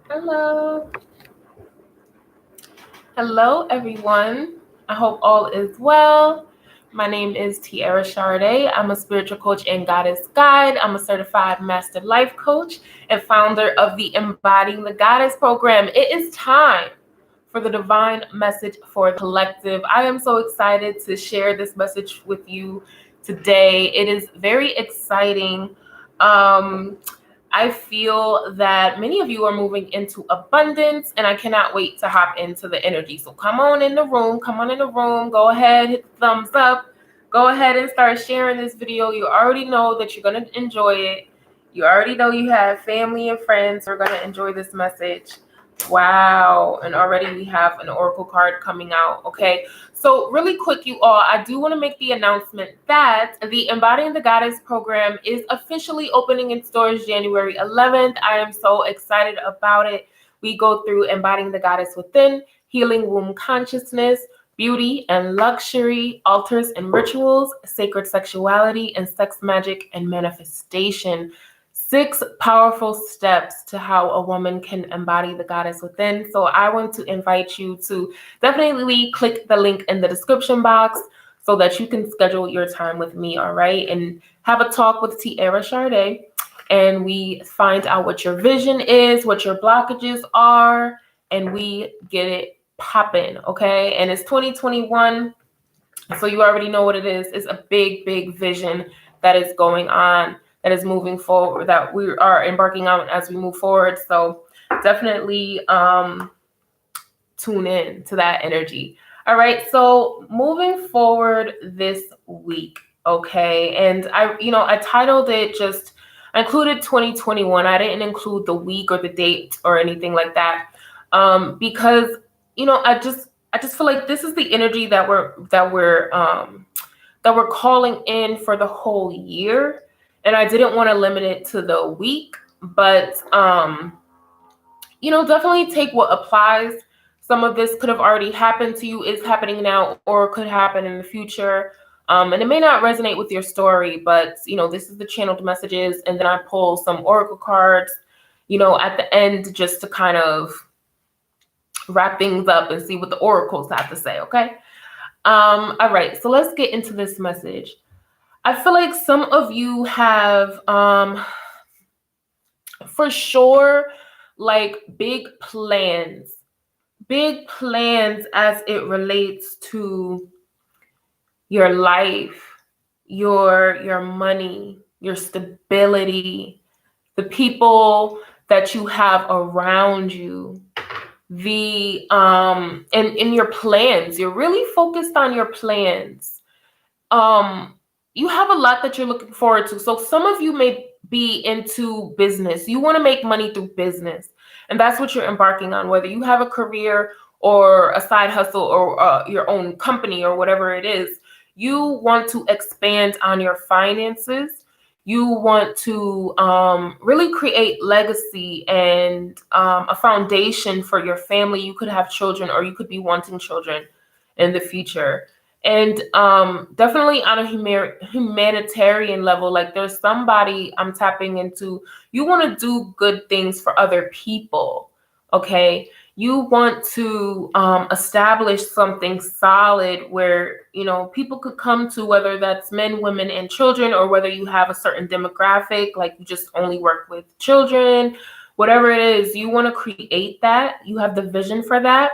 Hello. Hello, everyone. I hope all is well. My name is Tiara Shardé. I'm a spiritual coach and goddess guide. I'm a certified master life coach and founder of the Embodying the Goddess program. It is time for the divine message for the collective. I am so excited to share this message with you today. It is very exciting. I feel that many of you are moving into abundance, and I cannot wait to hop into the energy. So come on in the room. Go ahead, hit the thumbs up. Go ahead and start sharing this video. You already know that you're going to enjoy it. You already know you have family and friends who are going to enjoy this message. Wow. And already we have an oracle card coming out. Okay. So really quick, you all, I do want to make the announcement that the Embodying the Goddess program is officially opening its doors January 11th. I am so excited about it. We go through embodying the goddess within, healing womb consciousness, beauty and luxury, altars and rituals, sacred sexuality, and sex magic and manifestation. 6 powerful steps to how a woman can embody the goddess within. So I want to invite you to definitely click the link in the description box so that you can schedule your time with me, all right? And have a talk with Tiara Shardé, and we find out what your vision is, what your blockages are, and we get it popping, okay? And it's 2021, so you already know what it is. It's a big, big vision that is going on, that is moving forward, that we are embarking on as we move forward. So definitely tune in to that energy. All right. So moving forward this week. Okay. And I titled it I included 2021. I didn't include the week or the date or anything like that. Because, I just feel like this is the energy that we're calling in for the whole year. And I didn't want to limit it to the week, but, definitely take what applies. Some of this could have already happened to you, is happening now, or could happen in the future. And it may not resonate with your story, but, this is the channeled messages. And then I pull some oracle cards, at the end, just to kind of wrap things up and see what the oracles have to say. Okay. All right. So let's get into this message. I feel like some of you have, for sure, like big plans as it relates to your life, your money, your stability, the people that you have around you, and your plans. You're really focused on your plans. You have a lot that you're looking forward to. So some of you may be into business. You want to make money through business. And that's what you're embarking on, whether you have a career or a side hustle or your own company or whatever it is. You want to expand on your finances. You want to really create legacy and a foundation for your family. You could have children, or you could be wanting children in the future. And definitely on a humanitarian level, like there's somebody I'm tapping into. You want to do good things for other people, okay? You want to establish something solid where, people could come to, whether that's men, women, and children, or whether you have a certain demographic, like you just only work with children, whatever it is, you want to create that. You have the vision for that.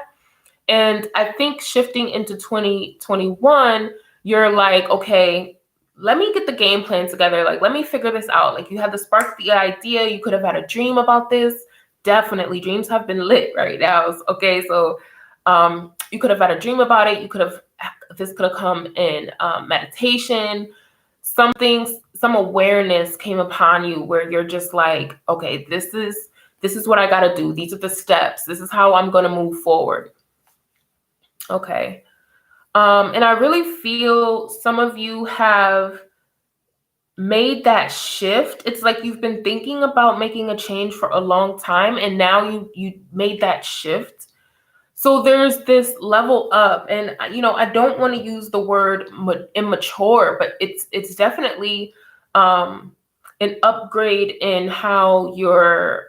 And I think shifting into 2021, you're like, okay, let me get the game plan together. Like, let me figure this out. Like, you had the spark, the idea. You could have had a dream about this. Definitely, dreams have been lit right now. Okay, so you could have had a dream about it. This could have come in meditation. Some awareness came upon you where you're just like, okay, this is what I got to do. These are the steps. This is how I'm going to move forward. Okay. And I really feel some of you have made that shift. It's like you've been thinking about making a change for a long time, and now you made that shift. So there's this level up, and I don't want to use the word immature, but it's definitely an upgrade in how you're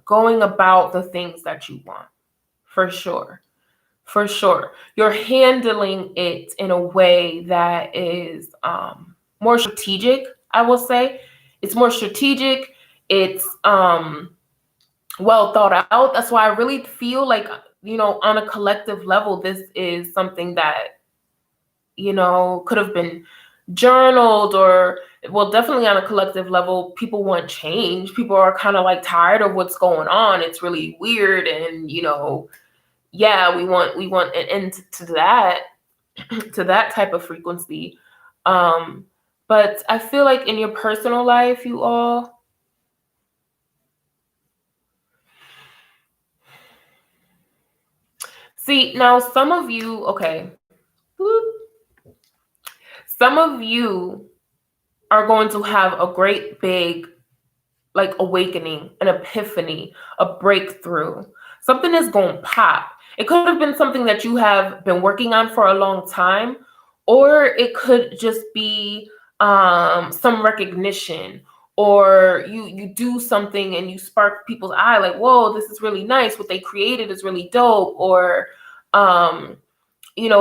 going about the things that you want, for sure. For sure. You're handling it in a way that is more strategic, I will say. It's more strategic. It's well thought out. That's why I really feel like, on a collective level, this is something that, could have been journaled, or, well, definitely on a collective level, people want change. People are kind of like tired of what's going on. It's really weird. And, yeah, we want an end to that, to that type of frequency. But I feel like in your personal life, you all, see, now some of you, okay, some of you are going to have a great big, like, awakening, an epiphany, a breakthrough. Something is going to pop. It could have been something that you have been working on for a long time, or it could just be some recognition, or you do something and you spark people's eye, like, whoa, this is really nice. What they created is really dope. Or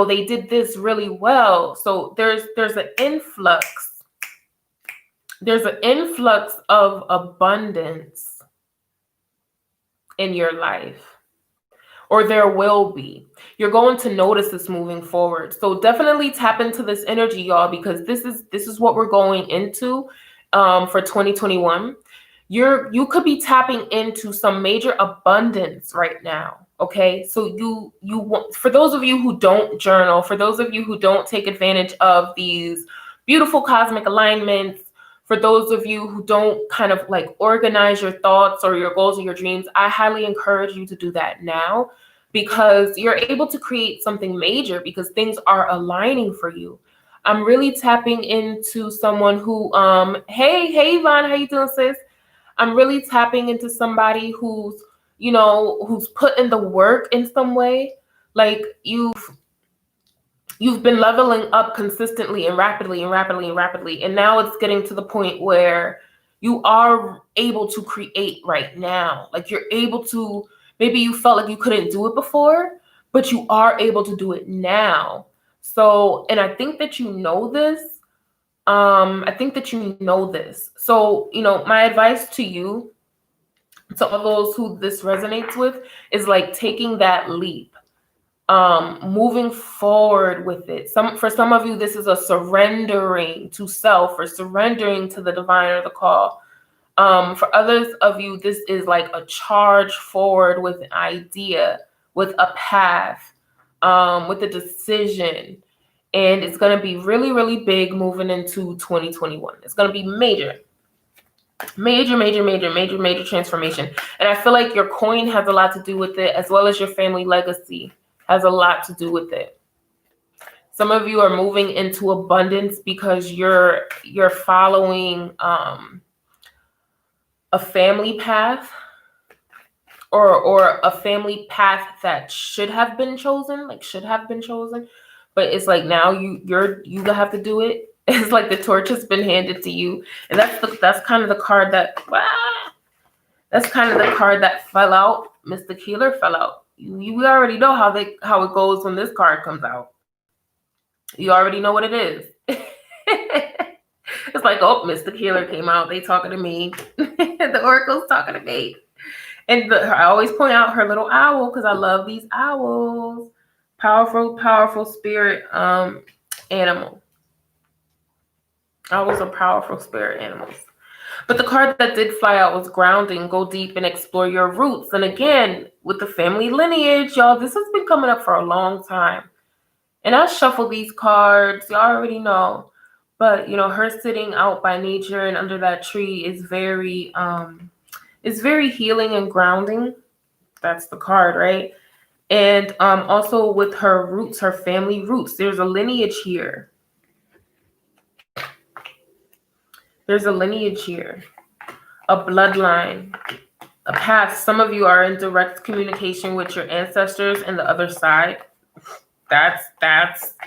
they did this really well. So there's an influx. There's an influx of abundance in your life, or there will be. You're going to notice this moving forward. So definitely tap into this energy, y'all, because this is what we're going into for 2021. You could be tapping into some major abundance right now. Okay, so you want, for those of you who don't journal, for those of you who don't take advantage of these beautiful cosmic alignments, for those of you who don't kind of like organize your thoughts or your goals or your dreams, I highly encourage you to do that now, because you're able to create something major, because things are aligning for you. I'm really tapping into someone who, hey Yvonne, how you doing, sis? I'm really tapping into somebody who's put in the work in some way. Like you've been leveling up consistently and rapidly and rapidly and rapidly. And now it's getting to the point where you are able to create right now. Like you're able to, maybe you felt like you couldn't do it before, but you are able to do it now. So, and I think that you know this. I think that you know this. So, my advice to you, to all those who this resonates with, is like taking that leap, moving forward with it. For some of you, this is a surrendering to self, or surrendering to the divine or the call. For others of you, this is like a charge forward with an idea, with a path, with a decision. And it's going to be really, really big moving into 2021. It's going to be major transformation. And I feel like your coin has a lot to do with it, as well as your family legacy has a lot to do with it. Some of you are moving into abundance because you're following a family path, or a family path that should have been chosen, but it's like now you have to do it. It's like the torch has been handed to you, and that's kind of the card that fell out. Mr. Keeler fell out. We already know how it goes when this card comes out. You already know what it is. It's like, oh, Mr. Keeler came out. They talking to me. The oracle's talking to me. And I always point out her little owl, because I love these owls. Powerful spirit animal. Owls are powerful spirit animals. But the card that did fly out was grounding. Go deep and explore your roots. And again, with the family lineage, y'all, this has been coming up for a long time. And I shuffle these cards. Y'all already know. But, her sitting out by nature and under that tree is very healing and grounding. That's the card, right? And also with her roots, her family roots, there's a lineage here. There's a lineage here, a bloodline, a path. Some of you are in direct communication with your ancestors and the other side. That's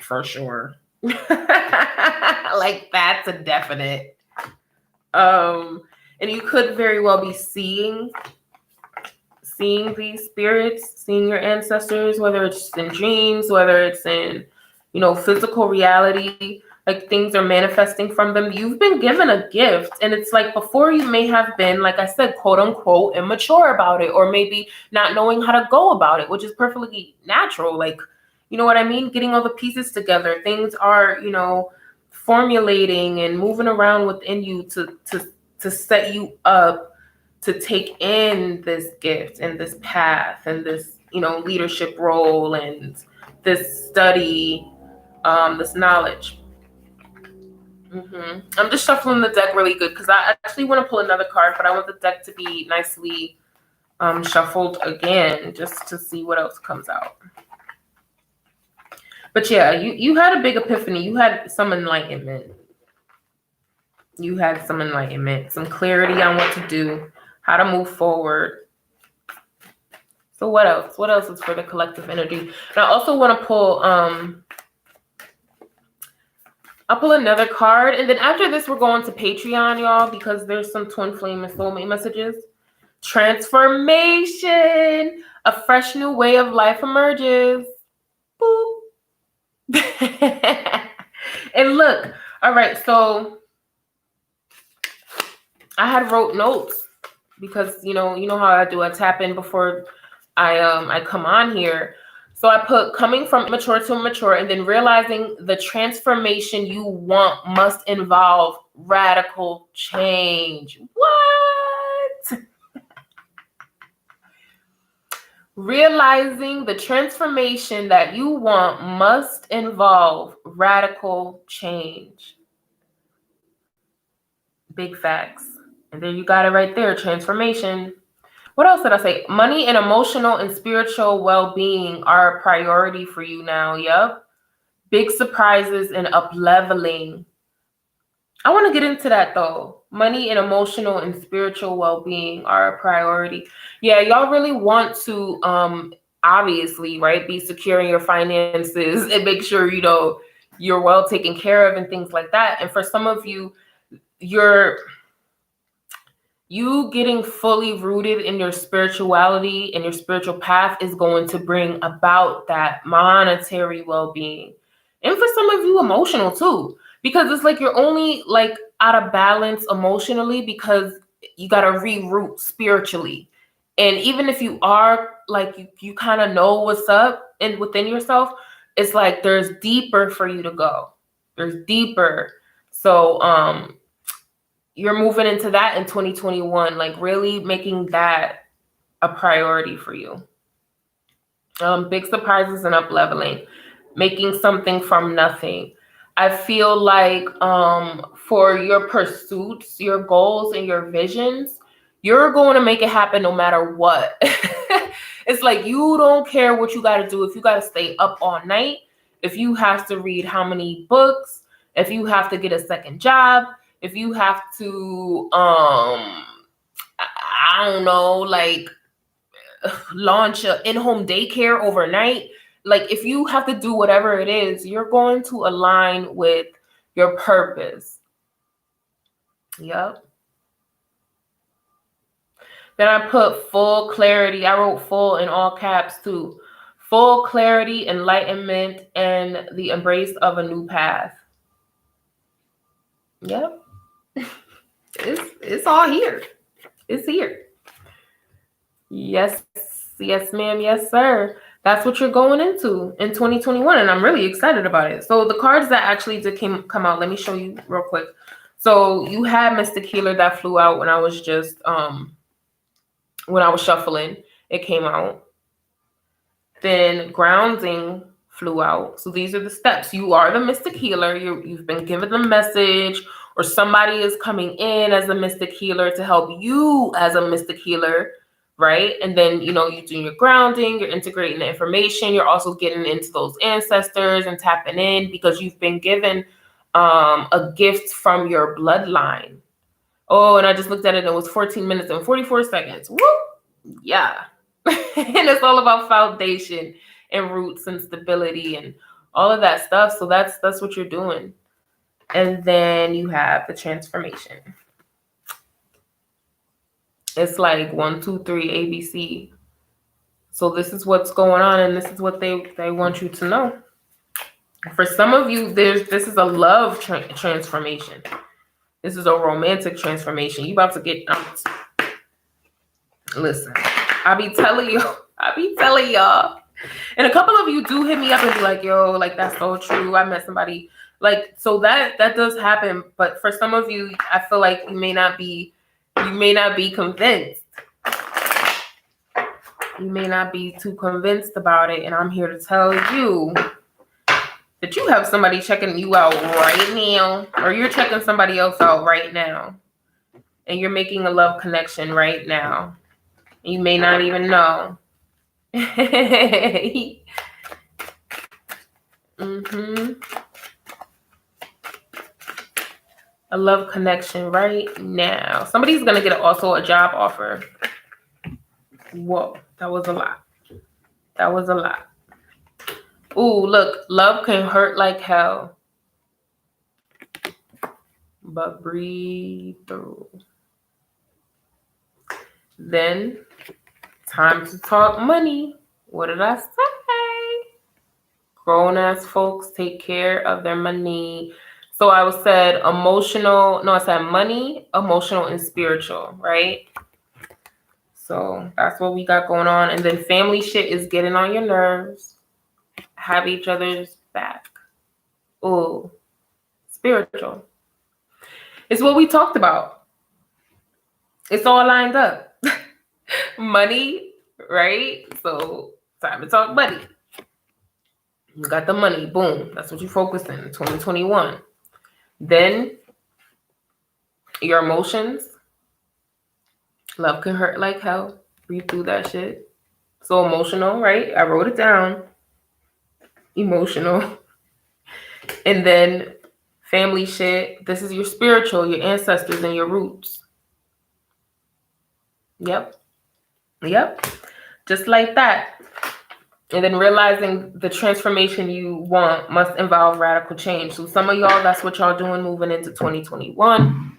for sure. Like, that's a definite. And you could very well be seeing these spirits, seeing your ancestors, whether it's in dreams, whether it's in, physical reality, like things are manifesting from them. You've been given a gift, and it's like before you may have been, like I said, quote unquote, immature about it, or maybe not knowing how to go about it, which is perfectly natural. Like, you know what I mean? Getting all the pieces together, things are, formulating and moving around within you to set you up to take in this gift and this path and this, leadership role and this study, this knowledge. I'm just shuffling the deck really good because I actually want to pull another card, but I want the deck to be nicely shuffled again just to see what else comes out. But yeah, you had a big epiphany. You had some enlightenment. You had some enlightenment, some clarity on what to do, how to move forward. So what else? What else is for the collective energy? And I also want to pull, I'll pull another card. And then after this, we're going to Patreon, y'all, because there's some twin flame and soulmate messages. Transformation. A fresh new way of life emerges. Boop. And look, all right, so I had wrote notes because, you know how I do. I tap in before I come on here. So I put coming from immature to mature, and then realizing the transformation you want must involve radical change. What? Realizing the transformation that you want must involve radical change. Big facts. And there you got it right there, transformation. What else did I say? Money and emotional and spiritual well-being are a priority for you now. Yep. Big surprises and up-leveling. I want to get into that though. Money and emotional and spiritual well-being are a priority. Yeah, y'all really want to obviously, right, be secure in your finances and make sure, you're well taken care of and things like that. And for some of you, you getting fully rooted in your spirituality and your spiritual path is going to bring about that monetary well-being. And for some of you, emotional too, because it's like you're only like out of balance emotionally because you got to reroute spiritually. And even if you are like, you kind of know what's up and within yourself, it's like there's deeper for you to go. There's deeper. So, you're moving into that in 2021, like really making that a priority for you. Big surprises and up leveling, making something from nothing. I feel like for your pursuits, your goals, and your visions, you're going to make it happen no matter what. It's like you don't care what you got to do. If you got to stay up all night, if you have to read how many books, if you have to get a second job, if you have to, I don't know, like launch an in-home daycare overnight, like if you have to do whatever it is, you're going to align with your purpose. Yep. Then I put full clarity. I wrote full in all caps too. Full clarity, enlightenment, and the embrace of a new path. Yep. It's all here. It's here. Yes, ma'am. Yes, sir. That's what you're going into in 2021, and I'm really excited about it. So the cards that actually did come out, let me show you real quick. So you had Mystic Healer that flew out when I was just when I was shuffling. It came out. Then Grounding flew out. So these are the steps. You are the Mystic Healer. You've been given the message, or somebody is coming in as a Mystic Healer to help you as a Mystic Healer, right? And then, you're doing your grounding, you're integrating the information. You're also getting into those ancestors and tapping in because you've been given a gift from your bloodline. Oh, and I just looked at it. It was 14 minutes and 44 seconds. Woo! Yeah. And it's all about foundation and roots and stability and all of that stuff. So that's what you're doing. And then you have the transformation. It's like 1, 2, 3, ABC. So this is what's going on, and this is what they want you to know. For some of you, this is a love transformation. This is a romantic transformation. You about to get listen, I be telling y'all. And a couple of you do hit me up and be like, yo, like that's so true. I met somebody like, so that does happen. But for some of you, I feel like you may not be convinced. You may not be too convinced about it. And I'm here to tell you that you have somebody checking you out right now, or you're checking somebody else out right now. And you're making a love connection right now. You may not even know. A love connection right now. Somebody's gonna get also a job offer. Whoa, that was a lot. Ooh, look, love can hurt like hell, but breathe through. Then, time to talk money. What did I say? Grown-ass folks take care of their money. So I said money, emotional, and spiritual, right? So that's what we got going on. And then family shit is getting on your nerves. Have each other's back. Ooh, spiritual. It's what we talked about. It's all lined up. Money, right? So time to talk money. You got the money, boom. That's what you focus in 2021. Then your emotions. Love can hurt like hell. Breathe through that shit. So emotional, right? I wrote it down. Emotional. And then family shit. This is your spiritual, your ancestors, and your roots. Yep. Just like that. And then realizing the transformation you want must involve radical change. So some of y'all, that's what y'all doing moving into 2021.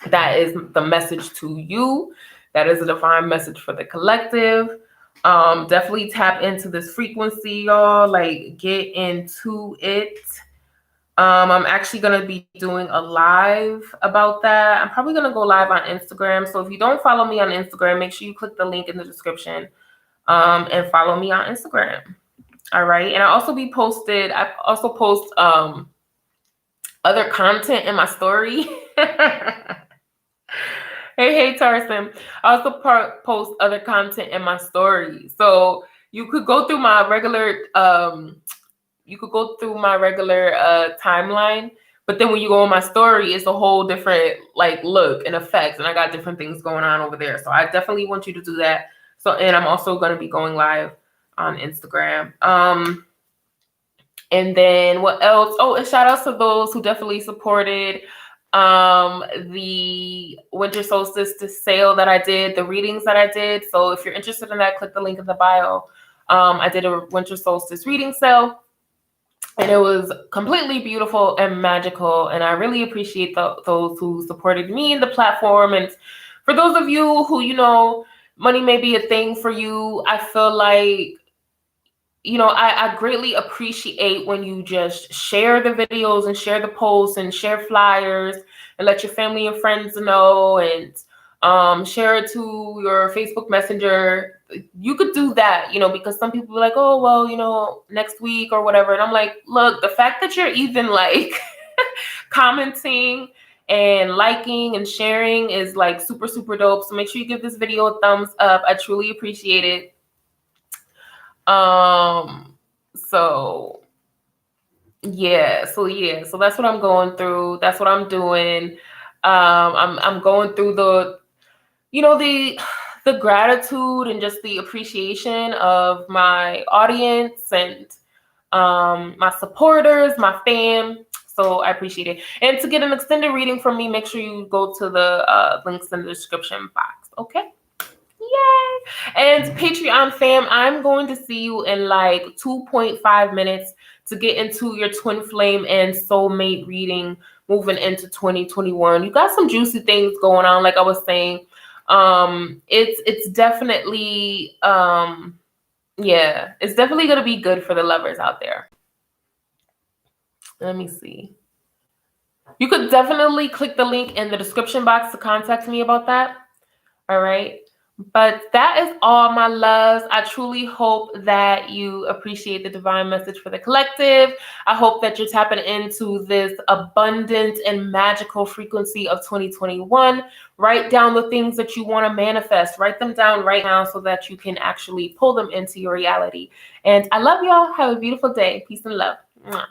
That is the message to you. That is a divine message for the collective. Definitely tap into this frequency, y'all. Like, get into it. I'm actually going to be doing a live about that. I'm probably going to go live on Instagram. So if you don't follow me on Instagram, make sure you click the link in the description and follow me on Instagram. All right. And I also post other content in my story. Hey, Tarzan. I also post other content in my story. So you could go through my regular timeline, but then when you go on my story, it's a whole different like look and effects, and I got different things going on over there. So I definitely want you to do that. So, and I'm also going to be going live on Instagram. And then what else? Oh, and shout outs to those who definitely supported the winter solstice sale that I did, the readings that I did. So if you're interested in that, click the link in the bio. I did a winter solstice reading sale, and it was completely beautiful and magical. And I really appreciate those who supported me in the platform. And for those of you who, you know, money may be a thing for you, I feel like, you know, I greatly appreciate when you just share the videos and share the posts and share flyers and let your family and friends know, and share it to your Facebook Messenger. You could do that, you know, because some people are like, oh, well, you know, next week or whatever. And I'm like, look, the fact that you're even like commenting and liking and sharing is like super, super dope. So make sure you give this video a thumbs up. I truly appreciate it. So that's what I'm going through. That's what I'm doing. I'm going through the, you know, the gratitude and just the appreciation of my audience and my supporters, my fam. So I appreciate it. And to get an extended reading from me, make sure you go to the links in the description box. Okay. Yay! And Patreon fam, I'm going to see you in like 2.5 minutes to get into your twin flame and soulmate reading moving into 2021. You got some juicy things going on, like I was saying. It's definitely yeah, it's definitely going to be good for the lovers out there. Let me see. You could definitely click the link in the description box to contact me about that. All right. But that is all, my loves. I truly hope that you appreciate the divine message for the collective. I hope that you're tapping into this abundant and magical frequency of 2021. Write down the things that you want to manifest. Write them down right now so that you can actually pull them into your reality. And I love y'all. Have a beautiful day. Peace and love. Mwah.